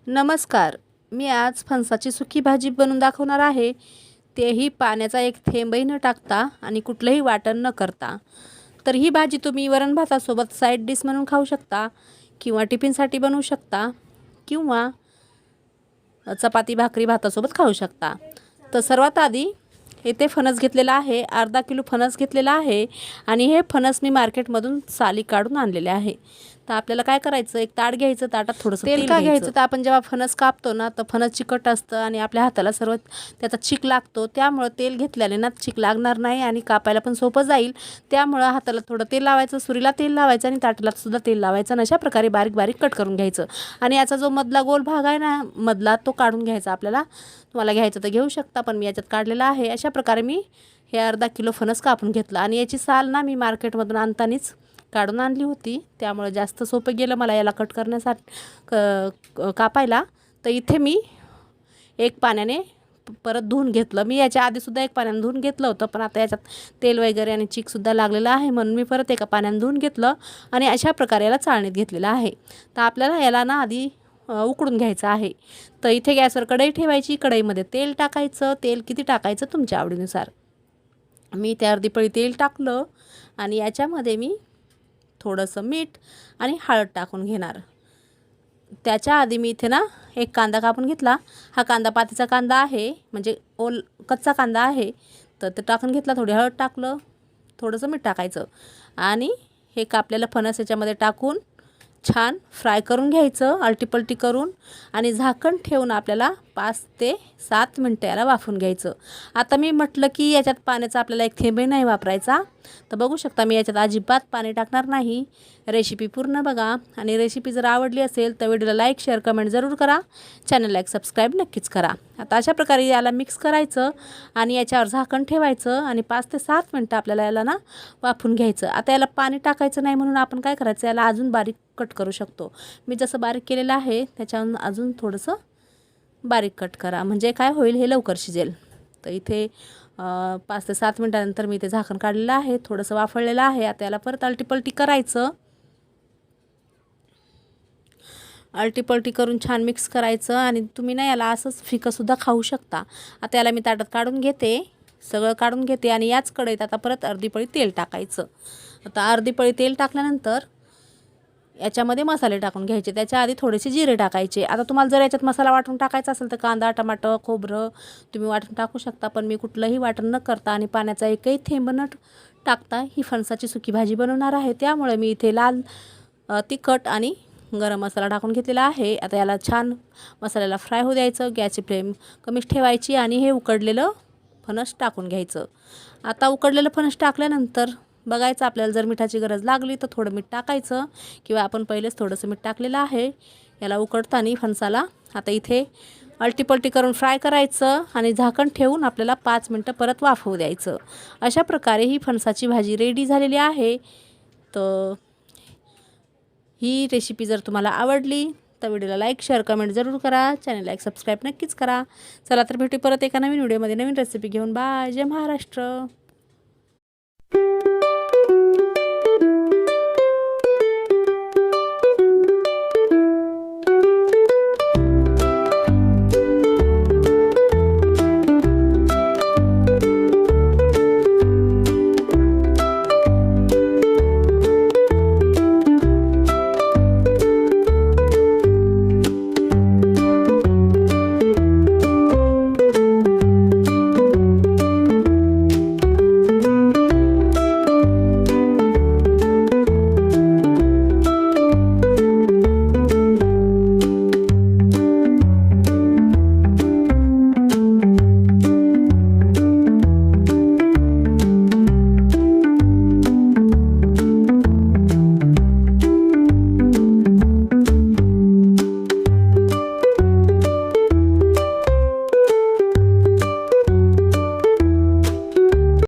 नमस्कार. मी आज फणसाची सुकी भाजी बनवून दाखवणार आहे. तेही पाण्याचा एक थेंबही न टाकता आणि कुठलंही वाटण न करता. तर ही भाजी तुम्ही वरण भातासोबत साईड डिश म्हणून खाऊ शकता किंवा टिफिनसाठी बनवू शकता किंवा चपाती भाकरी भातासोबत खाऊ शकता. तर सर्वात आधी इथे फणस घेतलेला आहे, अर्धा किलो फणस घेतलेला आहे आणि हे फणस मी मार्केटमधून साली काढून आणलेले आहे. तर आपल्याला काय करायचं, एक ताट घ्यायचं, ताटात थोडंसं तेल का घ्यायचं. तर आपण जेव्हा फणस कापतो ना, तर फणस चिकट असतं आणि आपल्या हाताला सर्व त्याचा चिक लागतो. त्यामुळं तेल घेतल्याने ना चिक लागणार नाही आणि कापायला पण सोपं जाईल. त्यामुळं हाताला थोडं तेल लावायचं, सुरीला तेल लावायचं आणि ताटाला सुद्धा तेल लावायचं आणि अशा प्रकारे बारीक बारीक कट करून घ्यायचं. आणि याचा जो मधला गोल भाग आहे ना, मधला तो काढून घ्यायचा आपल्याला. तुम्हाला घ्यायचं तर घेऊ शकता, पण मी याच्यात काढलेला आहे. अशा प्रकारे मी हे अर्धा किलो फणस कापून घेतला आणि याची साल ना मी मार्केटमधून आणतानीच काढून आणली होती. त्यामुळे जास्त सोपं गेलं मला याला कट करण्यासाठी कापायला. तर इथे मी एक पाण्याने परत धुवून घेतलं. मी याच्या आधीसुद्धा एक पाण्याने धुवून घेतलं होतं, पण आता याच्यात तेल वगैरे आणि चिकसुद्धा लागलेलं आहे म्हणून मी परत एका पाण्याने धुवून घेतलं आणि अशा प्रकारे याला चाळणीत घेतलेलं आहे. तर आपल्याला याला ना आधी उकडून घ्यायचं आहे. तर इथे गॅसवर कढई ठेवायची, कढईमध्ये तेल टाकायचं. तेल किती टाकायचं तुमच्या आवडीनुसार. मी त्या अर्धी पळी तेल टाकलं आणि याच्यामध्ये मी थोडंसं मीठ आणि हळद टाकून घेणार. त्याच्या आधी मी इथे ना एक कांदा कापून घेतला. हा कांदा पातीचा कांदा आहे, म्हणजे कच्चा कांदा आहे. तर ते टाकून घेतला, थोडी हळद टाकलं, थोडंसं मीठ टाकायचं आणि हे कापलेलं फणस याच्यामध्ये टाकून छान फ्राय करून घ्यायचं, अलटीपलटी करून आणि झाकण ठेवून आपल्याला 5 ते 7 मिनटं याला वाफवून घ्यायचं. आता मी म्हटलं की याच्यात पाण्याचा आपल्याला एक थेंबही नाही वापरायचा. तर बघू शकता मी याच्यात अजिबात पाणी टाकणार नाही. रेसिपी पूर्ण बघा आणि रेसिपी जर आवडली असेल तर व्हिडिओला लाईक शेअर कमेंट जरूर करा. चॅनलला एक सबस्क्राईब नक्कीच करा. आता अशा प्रकारे याला मिक्स करायचं आणि याच्यावर झाकण ठेवायचं आणि 5 ते 7 मिनटं आपल्याला याला ना वाफवून घ्यायचं. आता याला पाणी टाकायचं नाही म्हणून आपण काय करायचं, याला अजून बारीक कट करू शकतो. मी जसं बारीक केलेलं आहे त्याच्यावरून अजून थोडंसं बारीक कट करा, म्हणजे काय होईल, हे लवकर शिजेल. तर इथे 5 ते 7 मिनटानंतर मी इथे झाकण काढलेलं आहे, थोडंसं वाफळलेलं आहे. आता याला परत अलटीपलटी करायचं. अलटीपलटी करून छान मिक्स करायचं आणि तुम्ही ना याला असंच फिकंसुद्धा खाऊ शकता. आता याला मी ताटात काढून घेते, सगळं काढून घेते आणि याच कढईत आता परत अर्धी पळी तेल टाकायचं. आता अर्धी पळी तेल टाकल्यानंतर याच्यामध्ये मसाले टाकून घ्यायचे. त्याच्या आधी थोडेसे जिरे टाकायचे. आता तुम्हाला जर याच्यात मसाला वाटून टाकायचा असेल तर कांदा टमाटर खोबरं तुम्ही वाटून टाकू शकता, पण मी कुठलंही वाटण न करता आणि पाण्याचा एकही थेंब न टाकता ही फणसाची सुकी भाजी बनवणार आहे. त्यामुळे मी इथे लाल तिखट आणि गरम मसाला टाकून घेतलेला आहे. आता याला छान मसाल्याला फ्राय होऊ द्यायचं. गॅसची फ्लेम कमीच ठेवायची आणि हे उकडलेलं फणस टाकून घ्यायचं. आता उकडलेलं फणस टाकल्यानंतर बघायचं, आपल्याला जर मिठाची गरज लागली तर थोडं मीठ टाकायचं किंवा आपण पहिलेच थोडंसं मीठ टाकलेलं आहे याला उकडताना फणसाला. आता इथे अलटीपलटी करून फ्राय करायचं आणि झाकण ठेवून आपल्याला 5 मिनटं परत वाफवू द्यायचं. अशा प्रकारे ही फणसाची भाजी रेडी झालेली आहे. तर ही रेसिपी जर तुम्हाला आवडली तर व्हिडिओला लाईक शेअर कमेंट जरूर करा. चॅनलला एक सबस्क्राईब नक्कीच करा. चला तर भेटू परत एका नवीन व्हिडिओमध्ये नवीन रेसिपी घेऊन. बाय. जय महाराष्ट्र.